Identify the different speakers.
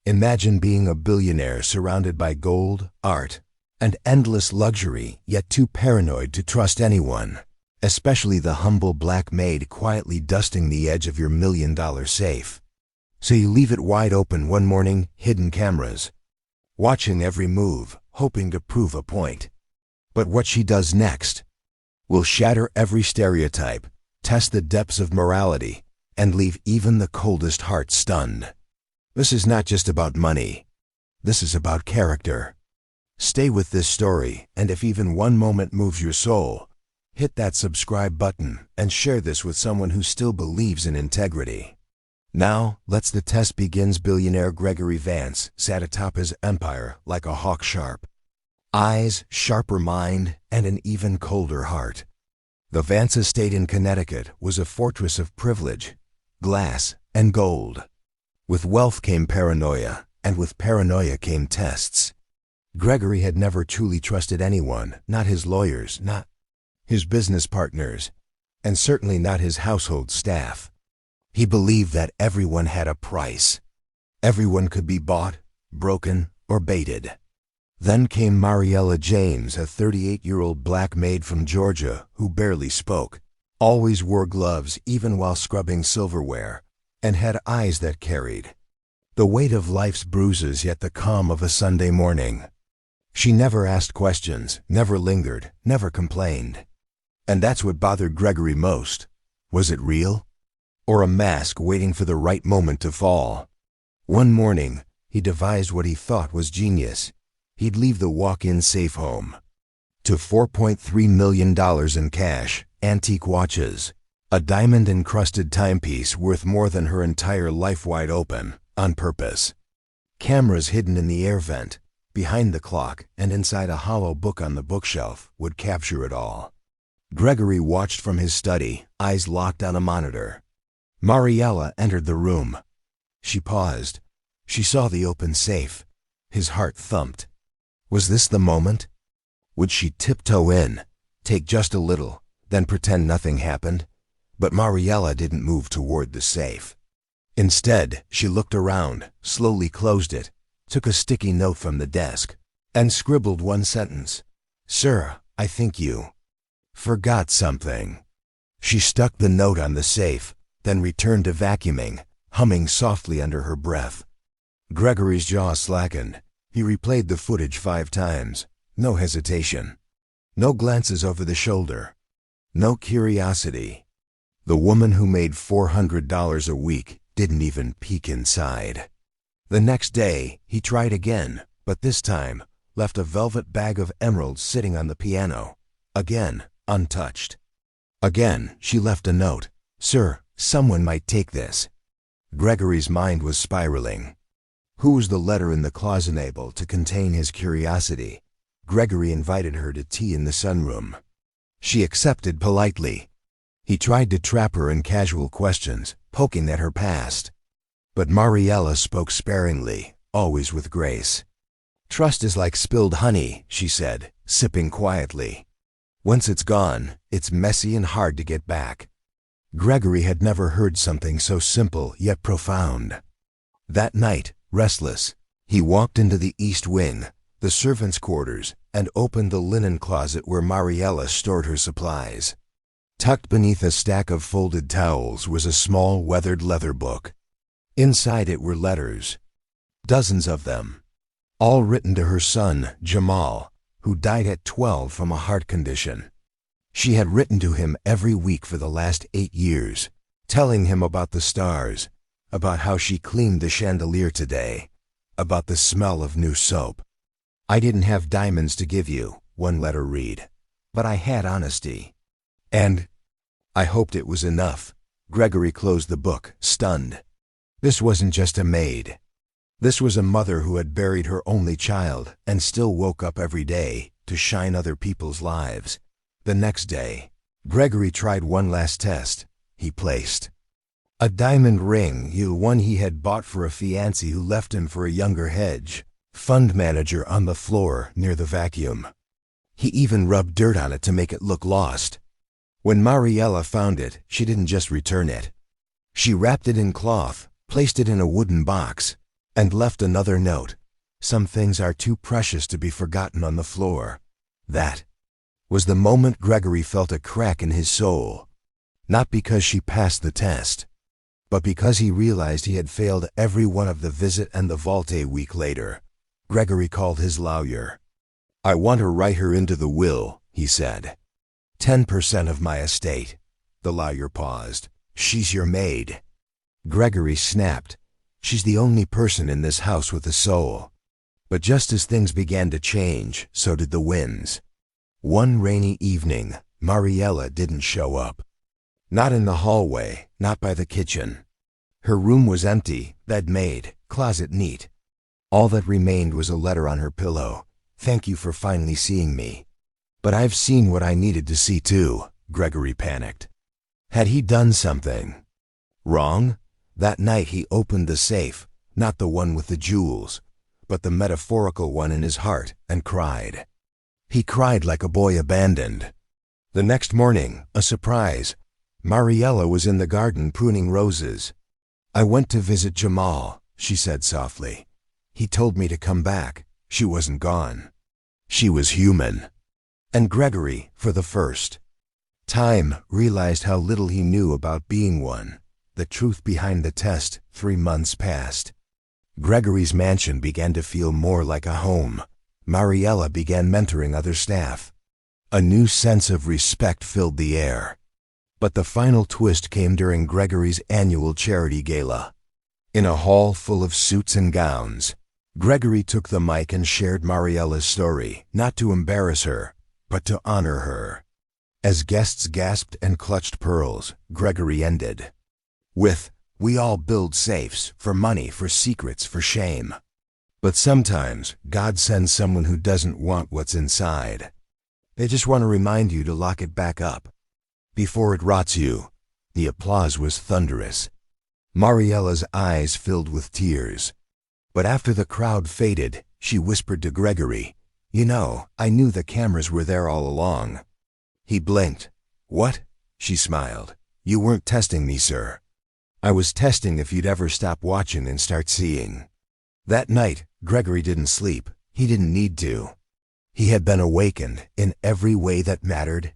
Speaker 1: Imagine being a billionaire surrounded by gold, art, and endless luxury, yet too paranoid to trust anyone, especially the humble black maid quietly dusting the edge of your $1,000,000 safe. So you leave it wide open one morning, hidden cameras, watching every move, hoping to prove a point. But what she does next will shatter every stereotype, test the depths of morality, and leave even the coldest heart stunned. This is not just about money. This is about character. Stay with this story, and if even one moment moves your soul, hit that subscribe button and share this with someone who still believes in integrity. Now, the test begins. Billionaire Gregory Vance sat atop his empire like a hawk, sharp eyes, sharper mind, and an even colder heart. The Vance estate in Connecticut was a fortress of privilege, glass, and gold. With wealth came paranoia, and with paranoia came tests. Gregory had never truly trusted anyone, not his lawyers, not his business partners, and certainly not his household staff. He believed that everyone had a price. Everyone could be bought, broken, or baited. Then came Mariella James, a 38-year-old black maid from Georgia who barely spoke, always wore gloves even while scrubbing silverware, and had eyes that carried the weight of life's bruises yet the calm of a Sunday morning. She never asked questions, never lingered, never complained. And that's what bothered Gregory most. Was it real? Or a mask waiting for the right moment to fall? One morning, he devised what he thought was genius. He'd leave the walk-in safe home to $4.3 million in cash, antique watches, a diamond-encrusted timepiece worth more than her entire life wide open, on purpose. Cameras hidden in the air vent, behind the clock, and inside a hollow book on the bookshelf would capture it all. Gregory watched from his study, eyes locked on a monitor. Mariella entered the room. She paused. She saw the open safe. His heart thumped. Was this the moment? Would she tiptoe in, take just a little, then pretend nothing happened? But Mariella didn't move toward the safe. Instead, she looked around, slowly closed it, took a sticky note from the desk, and scribbled one sentence. "Sir, I think you forgot something." She stuck the note on the safe, then returned to vacuuming, humming softly under her breath. Gregory's jaw slackened. He replayed the footage 5 times. No hesitation. No glances over the shoulder. No curiosity. The woman who made $400 a week didn't even peek inside. The next day, he tried again, but this time left a velvet bag of emeralds sitting on the piano. Again, untouched. Again, she left a note. "Sir, someone might take this." Gregory's mind was spiraling. Who was the letter in the closet able to contain his curiosity? Gregory invited her to tea in the sunroom. She accepted politely. He tried to trap her in casual questions, poking at her past. But Mariella spoke sparingly, always with grace. "Trust is like spilled honey," she said, sipping quietly. "Once it's gone, it's messy and hard to get back." Gregory had never heard something so simple yet profound. That night, restless, he walked into the east wing, the servants' quarters, and opened the linen closet where Mariella stored her supplies. Tucked beneath a stack of folded towels was a small weathered leather book. Inside it were letters, dozens of them, all written to her son, Jamal, who died at 12 from a heart condition. She had written to him every week for the last 8 years, telling him about the stars, about how she cleaned the chandelier today, about the smell of new soap. "I didn't have diamonds to give you," one letter read, "but I had honesty. And I hoped it was enough." Gregory closed the book, stunned. This wasn't just a maid. This was a mother who had buried her only child and still woke up every day to shine other people's lives. The next day, Gregory tried one last test. He placed a diamond ring, one he had bought for a fiancé who left him for a younger hedge fund manager, on the floor near the vacuum. He even rubbed dirt on it to make it look lost. When Mariella found it, she didn't just return it. She wrapped it in cloth, placed it in a wooden box, and left another note. Some things are too precious to be forgotten on the floor. That was the moment Gregory felt a crack in his soul. Not because she passed the test, but because he realized he had failed every one of the visit and the vault. A week later, Gregory called his lawyer. "I want to write her into the will," he said. 10% of my estate." The lawyer paused. "She's your maid." Gregory snapped. "She's the only person in this house with a soul." But just as things began to change, so did the winds. One rainy evening, Mariella didn't show up. Not in the hallway, not by the kitchen. Her room was empty, bed made, closet neat. All that remained was a letter on her pillow. "Thank you for finally seeing me." "But I've seen what I needed to see too," Gregory panicked. Had he done something wrong? That night he opened the safe, not the one with the jewels, but the metaphorical one in his heart, and cried. He cried like a boy abandoned. The next morning, a surprise. Mariella was in the garden pruning roses. "I went to visit Jamal," she said softly. "He told me to come back." She wasn't gone. She was human. And Gregory, for the first time, realized how little he knew about being one. The truth behind the test. 3 months passed. Gregory's mansion began to feel more like a home. Mariella began mentoring other staff. A new sense of respect filled the air. But the final twist came during Gregory's annual charity gala. In a hall full of suits and gowns, Gregory took the mic and shared Mariella's story, not to embarrass her, but to honor her. As guests gasped and clutched pearls, Gregory ended with, "We all build safes, for money, for secrets, for shame. But sometimes God sends someone who doesn't want what's inside. They just want to remind you to lock it back up before it rots you." The applause was thunderous. Mariella's eyes filled with tears. But after the crowd faded, she whispered to Gregory, "You know, I knew the cameras were there all along." He blinked. "What?" She smiled. "You weren't testing me, sir. I was testing if you'd ever stop watching and start seeing." That night, Gregory didn't sleep. He didn't need to. He had been awakened in every way that mattered,